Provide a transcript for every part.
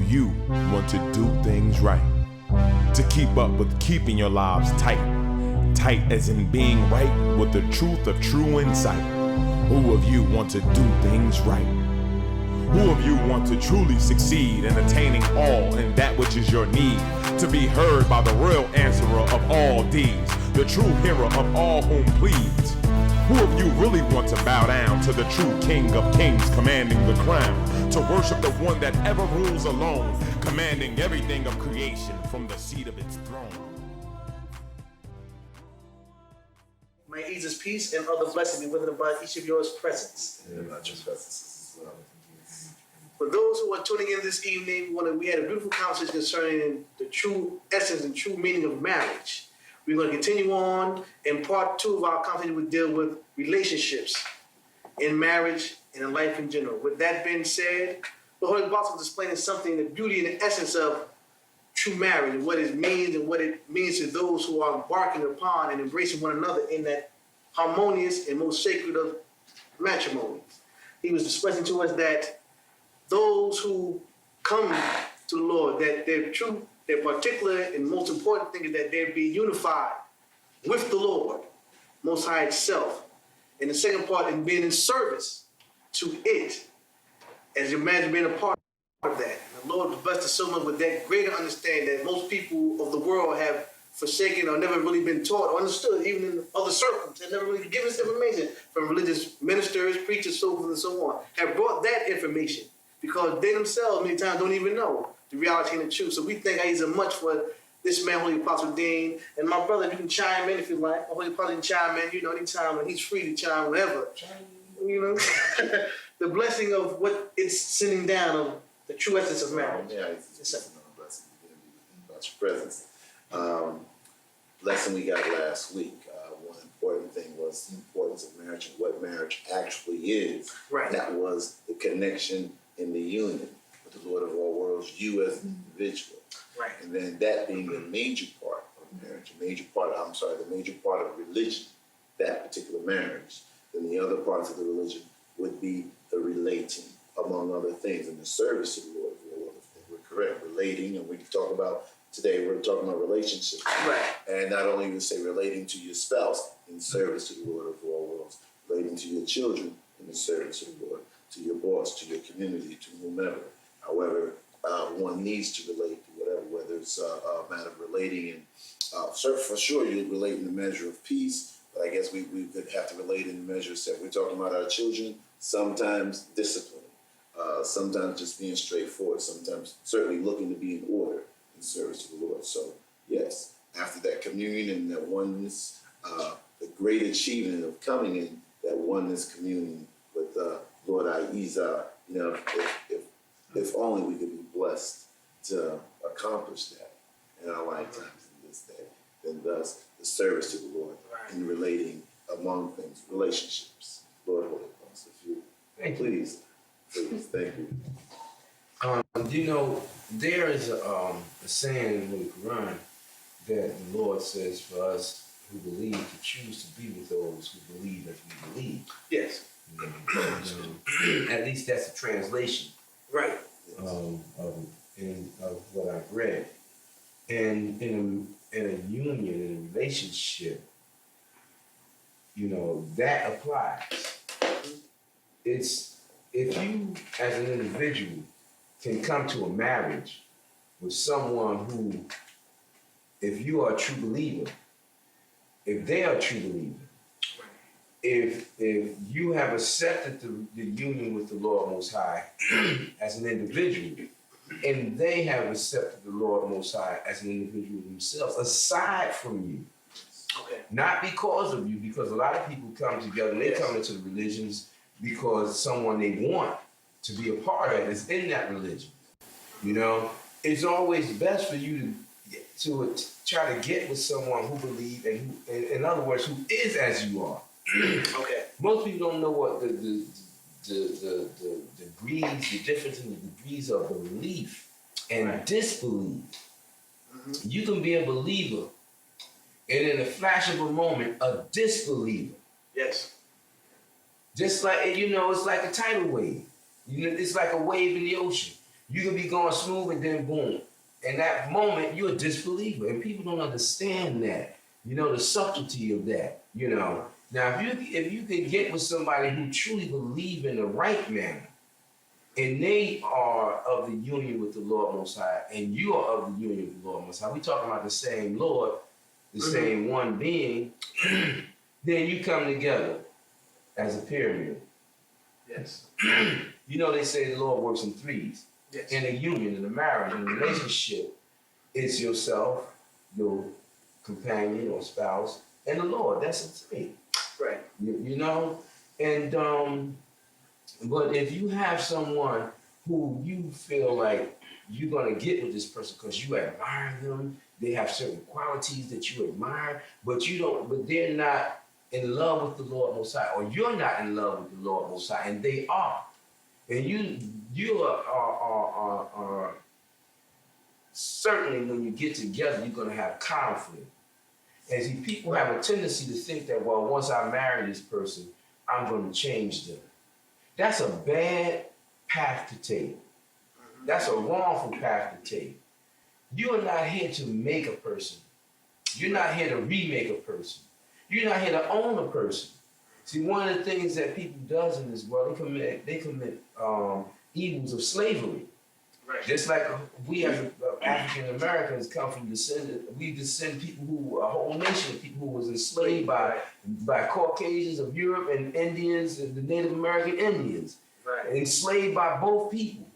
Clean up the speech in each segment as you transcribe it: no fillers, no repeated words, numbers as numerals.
you want to do things right? To keep up with keeping your lives tight. Tight as in being right with the truth of true insight. Who of you want to do things right? Who of you want to truly succeed in attaining all in that which is your need? To be heard by the real answerer of all deeds, the true hero of all whom pleads. Who of you really want to bow down to the true King of Kings commanding the crown? To worship the one that ever rules alone, commanding everything of creation from the seat of its throne. May Jesus' peace and other blessings be with and about each of yours presence. And about your presence as well. For those who are tuning in this evening, we had a beautiful conversation concerning the true essence and true meaning of marriage. We're going to continue on. In part 2 of our conversation, we deal with relationships in marriage and in life in general. With that being said, the Holy-Apostle was explaining something, the beauty and the essence of true marriage, and what it means to those who are embarking upon and embracing one another in that harmonious and most sacred of matrimonies. He was expressing to us that those who come to the Lord, that their particular and most important thing is that they be unified with the Lord, Most High itself. And the second part in being in service to it, as you imagine being a part of that. The Lord has blessed us so much with that greater understanding that most people of the world have forsaken or never really been taught or understood, even in other circles, and never really given us information from religious ministers, preachers, so forth and so on, have brought that information because they themselves many times don't even know the reality and the truth. So we thank Ahezaah much for this man, Holy-Apostle Deen, and my brother, you can chime in if you like. Holy-Apostle can chime in, anytime when he's free to chime whenever. The blessing of what it's sending down of the true essence of marriage. Yeah, it's a blessing about your presence. Lesson we got last week. One important thing was the importance of marriage and what marriage actually is. Right. That was the connection in the union with the Lord of all worlds, you as an individual. Right. And then that being the major part of marriage, the major part of religion, that particular marriage. Then the other parts of the religion would be the relating, among other things, and the service to the Lord of all other things. We're correct, relating, and we can talk about today, we're talking about relationships. Right. And not only we say relating to your spouse in service to the Lord of all worlds, relating to your children in the service of the Lord, to your boss, to your community, to whomever. However, one needs to relate to whatever, whether it's a matter of relating and for sure you relate in the measure of peace, but I guess we could have to relate in the measure of, we're talking about our children, sometimes discipline, sometimes just being straightforward, sometimes certainly looking to be in order in service to the Lord. So yes, after that communion and that oneness, the great achievement of coming in that oneness communion with Lord Ahezaah, if only we could be blessed to accomplish that in our lifetimes in this day, then thus the service to the Lord in relating among things, relationships. Lord Holy-Apostle, if you please, thank you. There is a saying in the Quran that the Lord says for us who believe to choose to be with those who believe as we believe. Yes. At least that's a translation. Right. Of what I've read. And in a union, in a relationship, that applies. It's if you as an individual can come to a marriage with someone who, if you are a true believer, if they are a true believer, if you have accepted the union with the Lord Most High as an individual, and they have accepted the Lord Most High as an individual themselves, aside from you, not because of you, because a lot of people come together and they come into the religions because someone they want to be a part of is in that religion. It's always best for you to try to get with someone who believes and who, in other words, who is as you are. Okay. Most people don't know what the degrees, the difference in the degrees of belief and disbelief. Mm-hmm. You can be a believer and in a flash of a moment, a disbeliever. Yes. Just like, it's like a tidal wave. It's like a wave in the ocean. You can be going smooth and then boom. In that moment, you're a disbeliever, and people don't understand that. You know, the subtlety of that. You know, now if you could get with somebody who truly believe in the right manner, and they are of the union with the Lord Most High, and you are of the union with the Lord Most High, we talking about the same Lord, the same one being, then you come together as a pyramid. Yes. You know, they say the Lord works in threes. Yes. In a union, in a marriage, in a relationship, it's yourself, your companion or spouse, and the Lord. That's a three. Right. You know? And but if you have someone who you feel like you're gonna get with this person because you admire them, they have certain qualities that you admire, but they're not in love with the Lord Most High, or you're not in love with the Lord Most High, and they are. And you are certainly, when you get together, you're gonna have conflict. And see, people have a tendency to think that, well, once I marry this person, I'm gonna change them. That's a bad path to take. That's a wrongful path to take. You are not here to make a person. You're not here to remake a person. You're not here to own a person. See, one of the things that people does in this world, they commit evils of slavery. Right. Just like we as African Americans come from we descend people a whole nation of people who was enslaved by Caucasians of Europe and Indians and the Native American Indians. Right. Enslaved by both people,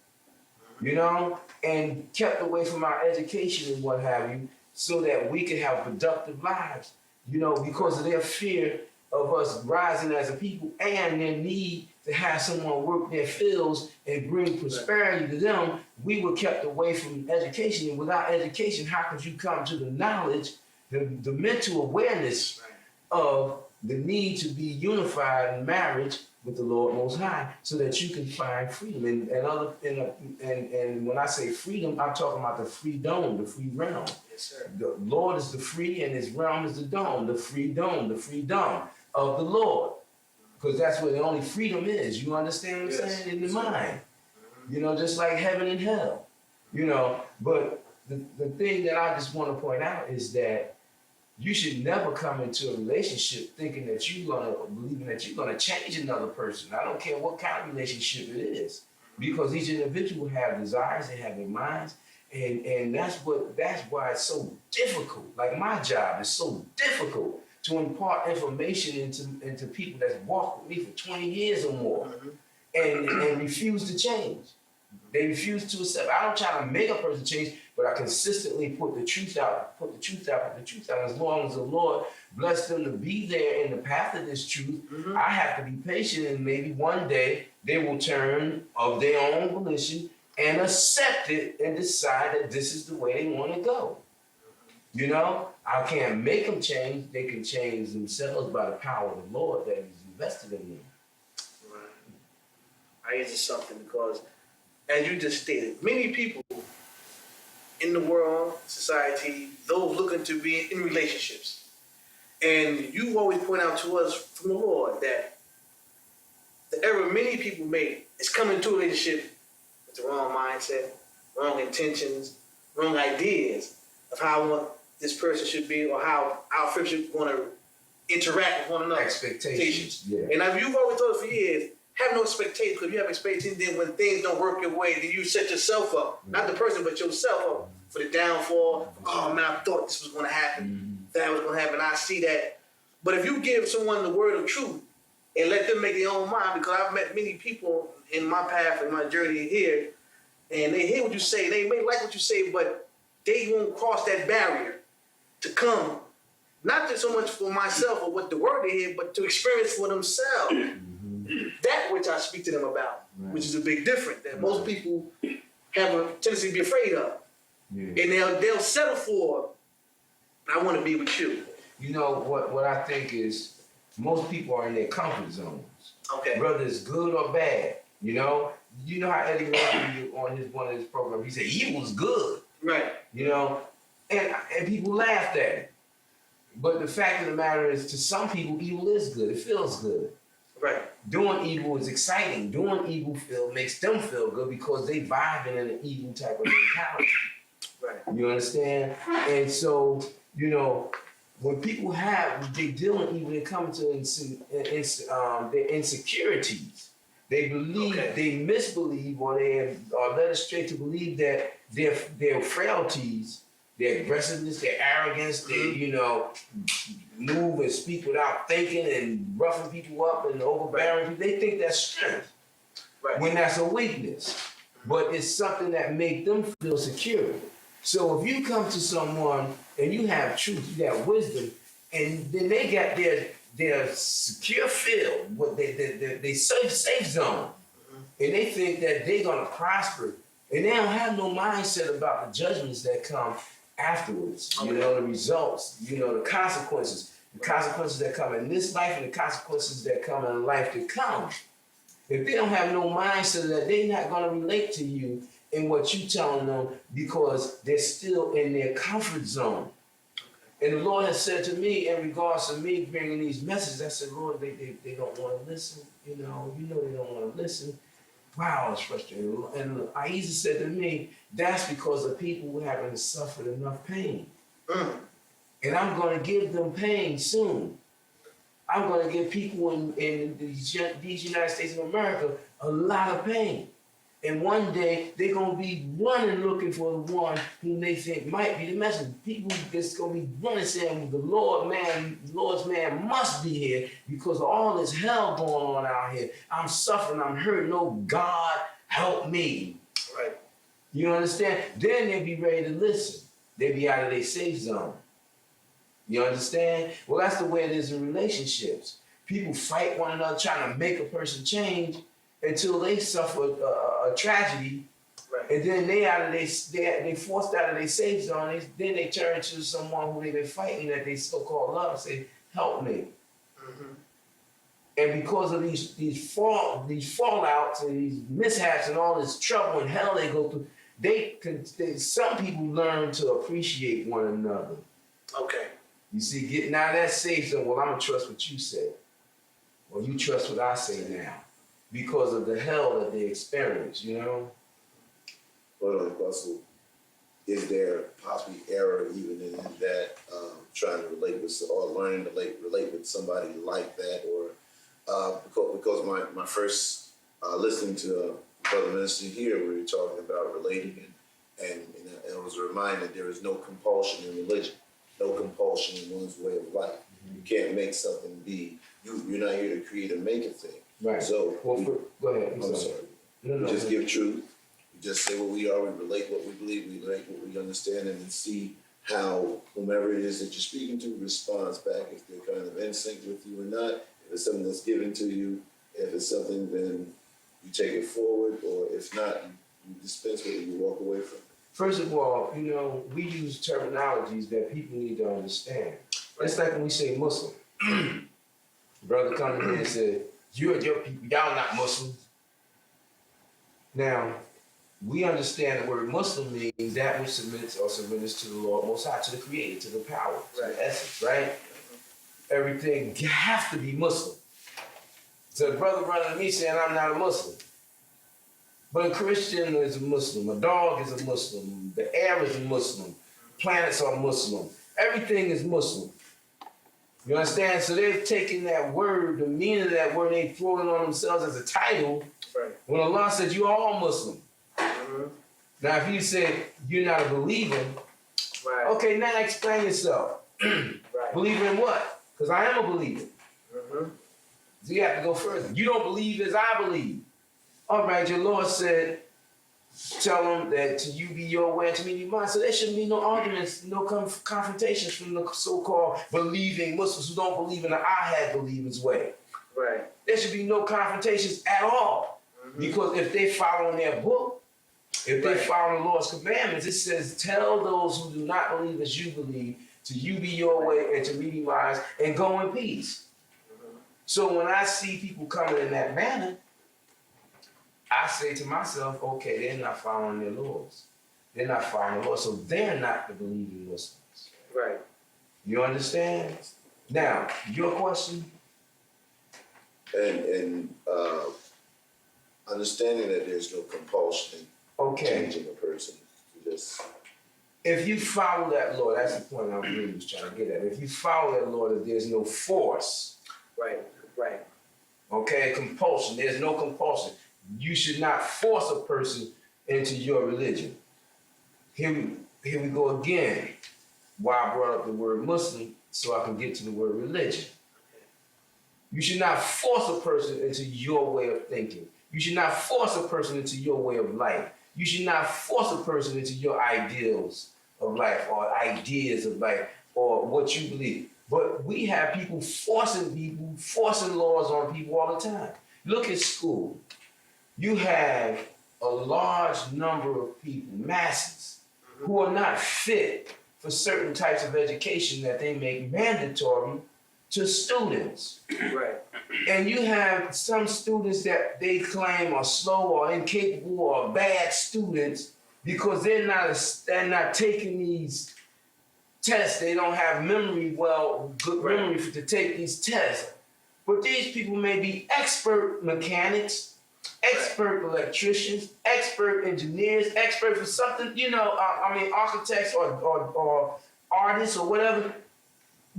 you know, and kept away from our education and what have you, so that we could have productive lives, you know, because of their fear of us rising as a people and their need to have someone work their fields and bring prosperity to them. We were kept away from education, and without education, how could you come to the knowledge, the mental awareness of the need to be unified in marriage with the Lord Most High, so that you can find freedom. And when I say freedom, I'm talking about the free dome, the free realm. Yes, sir. The Lord is the free, and His realm is the dome, the free dome of the Lord. Because that's where the only freedom is. You understand what I'm saying? In the mind. You know, just like heaven and hell. You know, but the thing that I just want to point out is that you should never come into a relationship thinking that believing that you're gonna change another person. I don't care what kind of relationship it is, because each individual have desires, they have their minds, and that's why it's so difficult. Like my job is so difficult to impart information into people that's walked with me for 20 years or more, and refuse to change. They refuse to accept. I don't try to make a person change, but I consistently put the truth out. As long as the Lord bless them to be there in the path of this truth, I have to be patient, and maybe one day they will turn of their own volition and accept it and decide that this is the way they want to go. You know, I can't make them change. They can change themselves by the power of the Lord that is invested in them. Right. I use this something because, as you just stated, many people in the world, society, those looking to be in relationships. And you always point out to us from the Lord that the error many people make is coming into a relationship with the wrong mindset, wrong intentions, wrong ideas of how this person should be, or how our friendship is going to interact with one another. Expectations. Yeah. And as you've always told us for years, have no expectations, because if you have expectations, then when things don't work your way, then you set yourself up, not the person, but yourself up for the downfall. Oh man, I thought this was going to happen. That was going to happen. I see that. But if you give someone the word of truth and let them make their own mind, because I've met many people in my path and my journey here, and they hear what you say, they may like what you say, but they won't cross that barrier to come, not just so much for myself or what the word they hear, but to experience for themselves. That which I speak to them about, which is a big difference that most people have a tendency to be afraid of. And they'll settle for, I want to be with you. You know, what I think is most people are in their comfort zones. Okay. Whether it's good or bad, you know? You know how Eddie Murphy on one of his programs, he said evil is good. Right. You know? And people laughed at it. But the fact of the matter is, to some people, evil is good. It feels good. Right. Doing evil is exciting. Doing evil makes them feel good because they vibing in an evil type of mentality. Right. You understand? And so, you know, when people they deal in evil, they come to their insecurities. They believe, they misbelieve, or they are led astray to believe that their frailties, their aggressiveness, their arrogance, they, move and speak without thinking and roughing people up and overbearing people, they think that's strength. Right. When that's a weakness. But it's something that makes them feel secure. So if you come to someone and you have truth, you got wisdom, and then they got their secure field, what they safe zone, and they think that they're gonna prosper, and they don't have no mindset about the judgments that come afterwards. Okay. The results, the consequences that come in this life and the consequences that come in life to come. If they don't have no mindset that they're not gonna relate to you in what you telling them because they're still in their comfort zone. And the Lord has said to me in regards to me bringing these messages, I said, Lord, they don't want to listen. They don't want to listen. Wow, it's frustrating. And Ahezaah said to me, that's because the people who haven't suffered enough pain. And I'm going to give them pain soon. I'm going to give people in these United States of America a lot of pain. And one day, they're going to be running looking for the one whom they think might be the messenger. People that's going to be running saying, the Lord's man must be here because of all this hell going on out here. I'm suffering, I'm hurting. Oh, God, help me. Right. You understand? Then they'll be ready to listen. They'll be out of their safe zone. You understand? Well, that's the way it is in relationships. People fight one another trying to make a person change until they suffer a tragedy, Right. and then they forced out of their safe zone. Then they turn to someone who they've been fighting that they so-called love, and say, "Help me." Mm-hmm. And because of these fallouts and these mishaps and all this trouble and hell they go through, some people learn to appreciate one another. Okay. You see, getting out of that safe zone. Well, I'm gonna trust what you say, or you trust what I say now. Because of the hell that they experience, Lord Holy-Apostle, is there possibly error even in that trying to relate with or learning to relate with somebody like that, or because my first listening to Brother Minister here, we were talking about relating, and it was a reminder that there is no compulsion in religion, no compulsion in one's way of life. Mm-hmm. You can't make something be. You're not here to create or make a thing. Right. So go ahead. I'm sorry. No, We just give truth. We just say what we are. We relate what we believe. We relate what we understand, and then see how whomever it is that you're speaking to responds back. If they're kind of in sync with you or not. If it's something that's given to you. If it's something, then you take it forward, or if not, you dispense with it. You walk away from it. First of all, we use terminologies that people need to understand. It's like when we say Muslim. Brother come to me and said, "You and your people, y'all not Muslims." Now, we understand the word Muslim means that which submits or surrenders to the Lord Most High, to the Creator, to the power, to the essence, right? Everything has to be Muslim. So the brother running to me saying, "I'm not a Muslim." But a Christian is a Muslim, a dog is a Muslim, the air is a Muslim, planets are Muslim, everything is Muslim. You understand? So they've taken that word, the meaning of that word, they throw it on themselves as a title. Right. When Allah said, "You are all Muslim." Mm-hmm. Now, if you say you're not a believer, Right. okay, now explain yourself. Right. Believer in what? Because I am a believer. Mm-hmm. So you have to go further. You don't believe as I believe. All right, your Lord said, tell them that to you be your way and to me be mine. So there shouldn't be no arguments, no confrontations from the so-called believing Muslims who don't believe in the A.H.A.D believer's way. Right. There should be no confrontations at all. Mm-hmm. Because if they follow in their book, if they follow the Lord's commandments, it says, tell those who do not believe as you believe, to you be your way and to me be mine, and go in peace. Mm-hmm. So when I see people coming in that manner, I say to myself, okay, they're not following their laws. They're not following the law, so they're not the believing Muslims. Right. You understand? Now, your question? And understanding that there's no compulsion in changing a person. Just if you follow that law, that's the point I really was trying to get at. If you follow that law, that there's no force. Right. Okay, compulsion. There's no compulsion. You should not force a person into your religion. Here we go again. Why I brought up the word Muslim, so I can get to the word religion. You should not force a person into your way of thinking. You should not force a person into your way of life. You should not force a person into your ideals of life or ideas of life or what you believe. But we have people forcing laws on people all the time. Look at school. You have a large number of people, masses, who are not fit for certain types of education that they make mandatory to students. Right. And you have some students that they claim are slow or incapable or bad students because they're not taking these tests. They don't have good memory to take these tests. But these people may be expert mechanics, expert electricians, expert engineers, expert for something, architects or artists or whatever.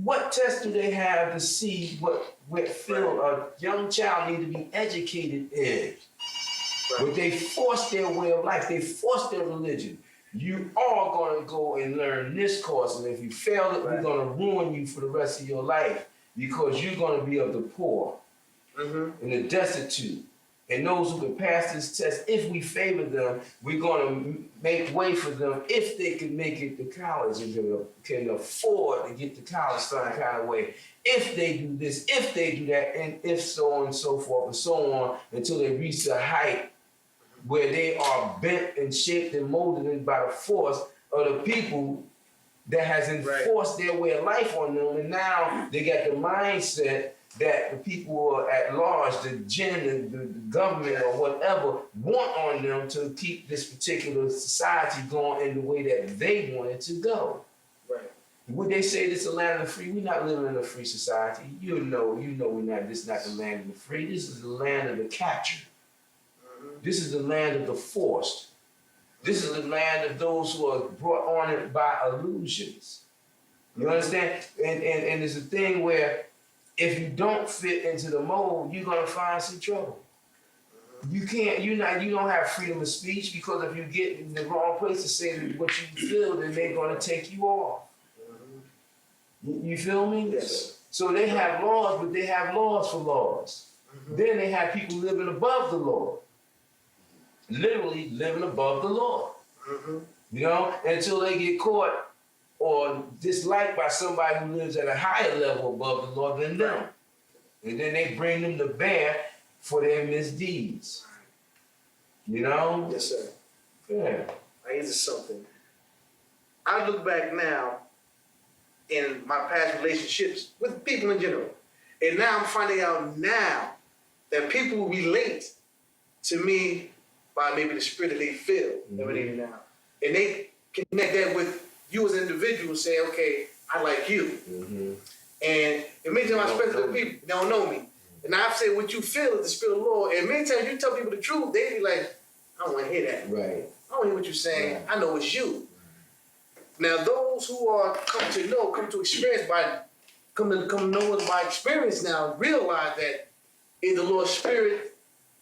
What test do they have to see what field a young child need to be educated in? Right. But they force their way of life. They force their religion. You are going to go and learn this course, and if you fail it, we're going to ruin you for the rest of your life because you're going to be of the poor and the destitute. And those who can pass this test, if we favor them, we're going to make way for them if they can make it to college and can afford to get to college some kind of way. If they do this, if they do that, and if so on and so forth and so on until they reach a height where they are bent and shaped and molded by the force of the people that has enforced their way of life on them. And now they got the mindset that the people at large, the government or whatever, want on them to keep this particular society going in the way that they want it to go. Right. Would they say this is a land of the free? We're not living in a free society. You know we're not. This is not the land of the free. This is the land of the captured. This is the land of the forced. This is the land of those who are brought on it by illusions. You understand? And there's a thing where if you don't fit into the mold, you're gonna find some trouble. You don't have freedom of speech because if you get in the wrong place to say what you feel, then they're gonna take you off. You feel me? Yes. So they have laws, but they have laws for laws. Then they have people living above the law. Literally living above the law. Until they get caught or disliked by somebody who lives at a higher level above the law than them. And then they bring them to bear for their misdeeds. Yes, sir. Yeah. Here's something. I look back now in my past relationships with people in general, and now I'm finding out now that people relate to me by maybe the spirit that they feel emanating now. And they connect that with you as an individual saying, okay, I like you. And it many times I speak to people, they don't know me. And I've said what you feel is the spirit of the Lord. And many times you tell people the truth, they be like, I don't want to hear that. Right. I don't want to hear what you're saying. Right. I know it's you. Now those who are come to experience come to know us by experience now, realize that in the Lord's Spirit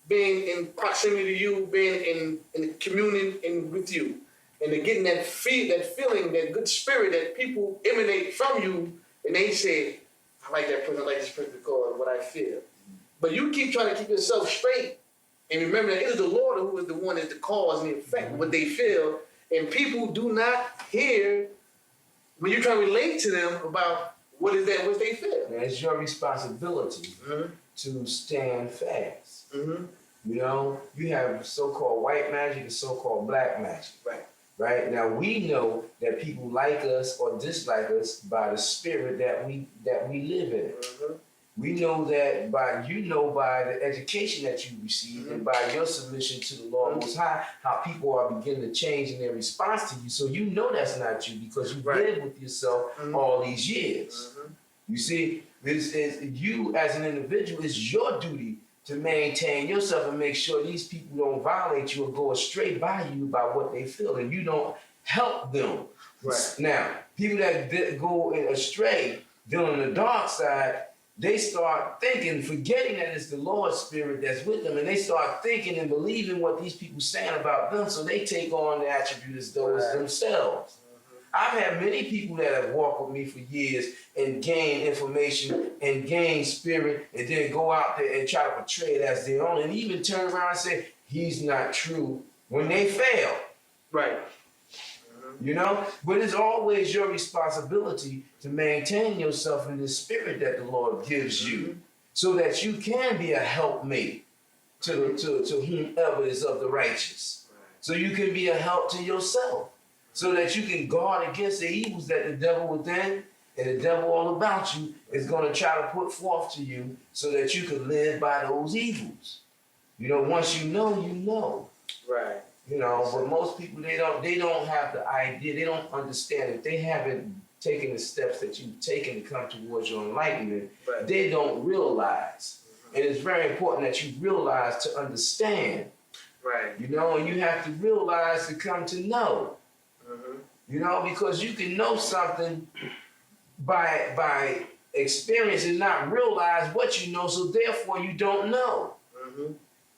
being in proximity to you, being in communion with you, and they're getting that feeling, that good spirit that people emanate from you, and they say, I like that person, I like this person because of what I feel. But you keep trying to keep yourself straight, and remember that it is the Lord who is the one that's the cause and the effect of what they feel, and people do not hear when you're trying to relate to them about what is that which they feel. And it's your responsibility to stand fast. You have so-called white magic and so-called black magic. Right? Now we know that people like us or dislike us by the spirit that we live in. We know that by the education that you receive and by your submission to the Lord Most High, how people are beginning to change in their response to you. So you know that's not you because you've lived with yourself all these years. You see, you as an individual, it's your duty to maintain yourself and make sure these people don't violate you or go astray by you by what they feel, and you don't help them. Right. Now, people that go astray, dealing the dark side, they start thinking, forgetting that it's the Lord's Spirit that's with them, and they start thinking and believing what these people saying about them, so they take on the attribute as though it's themselves. I've had many people that have walked with me for years and gained information and gained spirit and then go out there and try to portray it as their own and even turn around and say, he's not true when they fail. Right. You know? But it's always your responsibility to maintain yourself in the spirit that the Lord gives you so that you can be a helpmate to whomever is of the righteous. So you can be a help to yourself. So that you can guard against the evils that the devil within and the devil all about you is going to try to put forth to you so that you can live by those evils. You know, once you know, you know. Right. You know, but most people, they don't have the idea, they don't understand. If they haven't taken the steps that you've taken to come towards your enlightenment, Right. they don't realize. And it's very important that you realize to understand. Right. You know, and you have to realize to come to know. You know, because you can know something by experience and not realize what you know, so therefore you don't know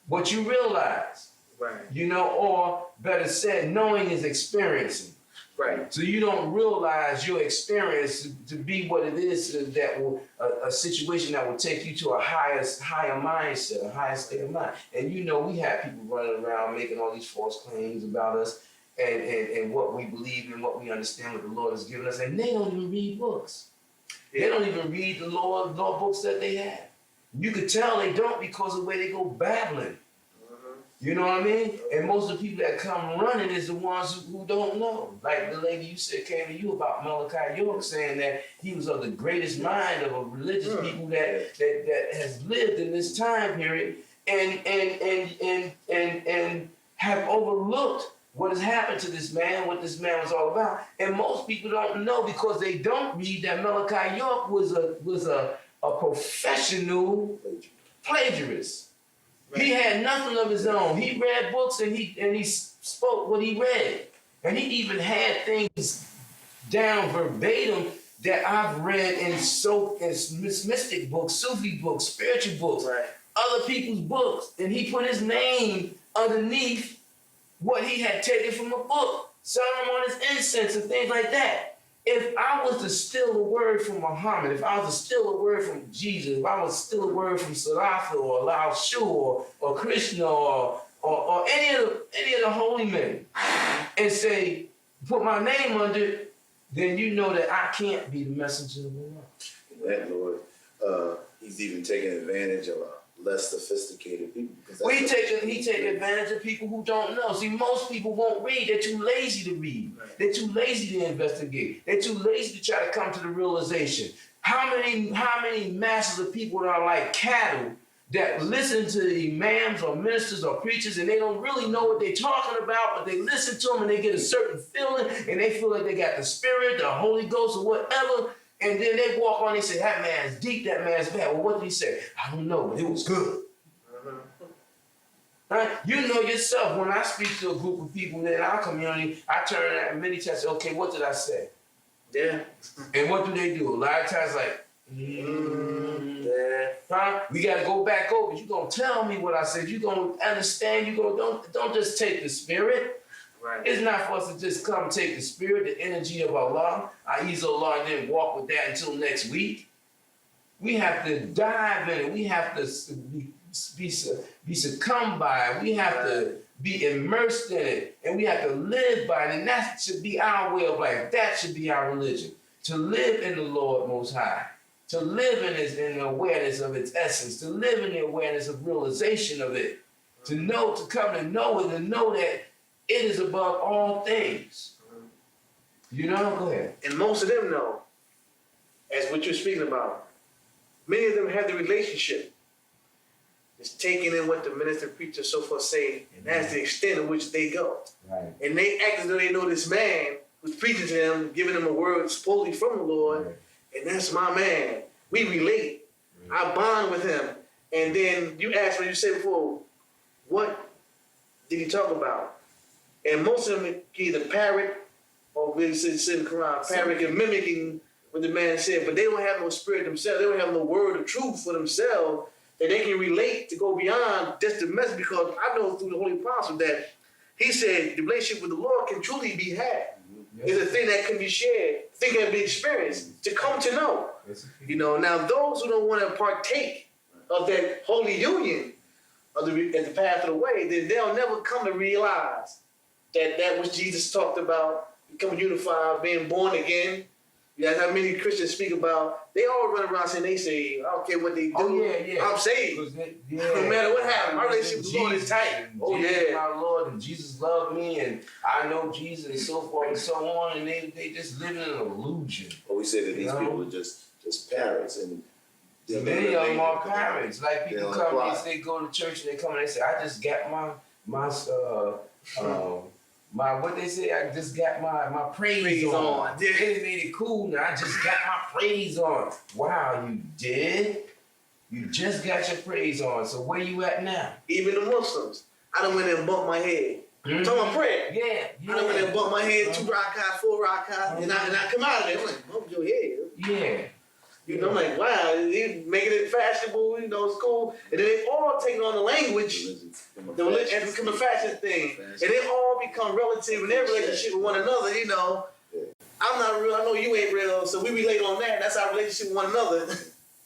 what you realize. Right. You know, or better said, knowing is experiencing. Right. So you don't realize your experience to be what it is that will a situation that will take you to a higher mindset, a higher state of mind. And you know, we have people running around making all these false claims about us. And what we believe and what we understand what the Lord has given us, and they don't even read books. They don't even read the law books that they have. You could tell they don't because of the way they go babbling. You know what I mean? And most of the people that come running is the ones who don't know. Like the lady you said came to you about Malachi York saying that he was of the greatest mind of a religious people that has lived in this time period and have overlooked what has happened to this man, what this man was all about. And most people don't know because they don't read that Malachi York was a professional plagiarist. Right. He had nothing of his own. He read books and he spoke what he read. And he even had things down verbatim that I've read in mystic books, Sufi books, spiritual books, other people's books. And he put his name underneath what he had taken from a book, selling on his incense and things like that. If I was to steal a word from Muhammad, if I was to steal a word from Jesus, if I was to steal a word from Salafa or Lao Shu or Krishna or any of the holy men and say, put my name under it, then you know that I can't be the messenger of Allah. That Lord, he's even taking advantage of less sophisticated people. He take advantage of people who don't know. See, most people won't read. They're too lazy to read. Right. They're too lazy to investigate. They're too lazy to try to come to the realization. How many masses of people are like cattle that listen to imams or ministers or preachers and they don't really know what they're talking about, but they listen to them and they get a certain feeling and they feel like they got the Spirit, the Holy Ghost, or whatever. And then they walk on and they say, that man's deep, that man's bad. Well, what did he say? I don't know, but it was good. Right? You know yourself, when I speak to a group of people in our community, I turn at many times and say, okay, what did I say? Yeah. And what do they do? A lot of times like, huh? We got to go back over. You're going to tell me what I said. You're going to understand. Don't just take the Spirit. Right. It's not for us to just come take the Spirit, the energy of Allah, Ahezaah, and then walk with that until next week. We have to dive in it. We have to be succumbed by it. We have to be immersed in it. And we have to live by it. And that should be our way of life. That should be our religion. To live in the Lord Most High. To live in the awareness of its essence. To live in the awareness of realization of it. To know, to come to know it, and know that it is above all things. You know? Go ahead. And most of them know, as what you're speaking about. Many of them have the relationship. It's taking in what the minister, preacher, so forth say, and that's the extent of which they go. Right. And they act as though they know this man who's preaching to them, giving them a word supposedly from the Lord, and that's my man. We relate. I bond with him. And then you asked me, you said before, what did he talk about? And most of them either parrot or we said in the Quran, parrot and mimicking what the man said, but they don't have no spirit themselves. They don't have no word of truth for themselves that they can relate to go beyond just the message, because I know through the Holy Apostle that he said the relationship with the Lord can truly be had. It's a thing that can be shared, a thing that can be experienced, to come to know. You know, now those who don't want to partake of that holy union of the path of the way, then they'll never come to realize that that which Jesus talked about, becoming unified, being born again. That's how many Christians speak about. They all run around saying they say, I don't care what they do. Oh, yeah. I'm saved. No matter what happens, my relationship with the Lord is tight. Oh, Jesus, yeah. my Lord, and Jesus loved me, and I know Jesus, and so forth and so on, and they just live in an illusion. Well, we say that these people are just parents, and many of them are parents. Like people They come don't and they go to church and they come and they say, I just got my what they say, I just got my praise on. Yeah. They made it cool now. I just got my praise on. Wow, you did? You just got your praise on. So where you at now? Even the Muslims. I done went there and bumped my head. I'm talking about prayer. Yeah. I done went there and bumped my head, 2 rakats, 4 rakats, and I come out of there. I'm like, bump your head. Yeah. You know, I'm like, wow, he's making it fashionable, you know, it's cool. And then they all take on the language, the religion, and become a fashion thing. And they all become relative in their relationship with one another, you know. I'm not real, I know you ain't real, so we relate on that. That's our relationship with one another.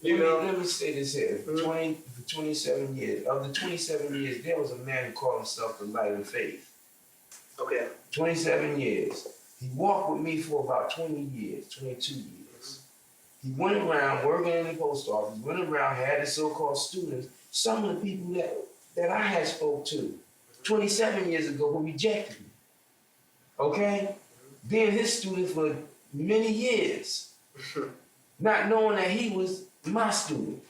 Let me say this here. For 27 years, of the 27 years, there was a man who called himself the Light of Faith. Okay. 27 years. He walked with me for about 20 years, 22 years. He went around working in the post office, went around, had his so-called students, some of the people that I had spoke to 27 years ago who rejected me. Okay? Being his student for many years, not knowing that he was my student.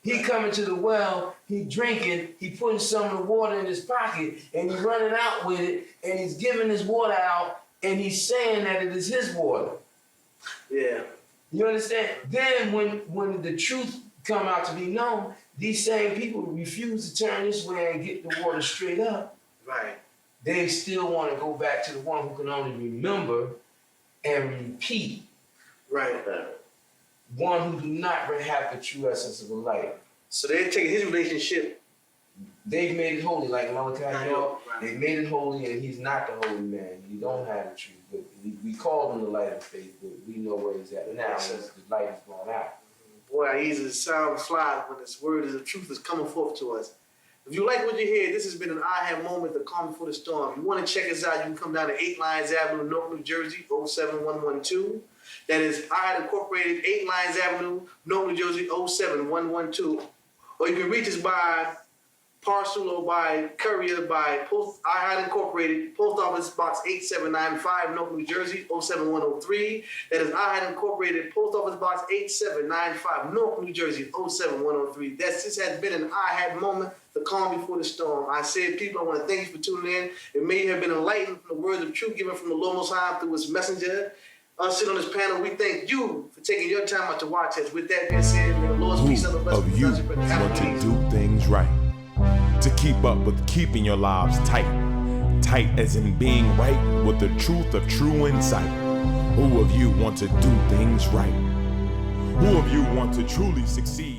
He coming to the well, he drinking, he putting some of the water in his pocket, and he running out with it, and he's giving his water out, and he's saying that it is his water. Yeah. You understand? Then when the truth come out to be known, these same people refuse to turn this way and get the water straight up. Right. They still want to go back to the one who can only remember and repeat. Right. One who do not have the true essence of a light. So they're taking his relationship. They've made it holy, like Malachi. Right. They made it holy, and he's not the holy man. He don't have the truth. But we call him the Light of Faith, but we know where he's at now. The light is going out. Boy, how easy the sound flies when this word of the truth is coming forth to us. If you like what you hear, this has been an I-Have moment, the calm before the storm. If you want to check us out, you can come down to 8 Lions Avenue, Newark, New Jersey, 07112. That is I-Have Incorporated, 8 Lions Avenue, Newark, New Jersey, 07112. Or you can reach us by parcel or by courier by I-Have Incorporated, Post Office Box 8795, Newark, New Jersey, 07103. That is I-Have Incorporated, Post Office Box 8795, Newark, New Jersey, 07103. This has been an I-Have moment, the calm before the storm. I said, people, I want to thank you for tuning in. It may have been enlightened from the words of truth given from the Lord Most High through his messenger. Us sitting on this panel, we thank you for taking your time out to watch us. With that being said, may the Lord's peace and the blessings of you want to do things right, to keep up with keeping your lives tight as in being right with the truth of true insight. Who of you want to do things right? Who of you want to truly succeed?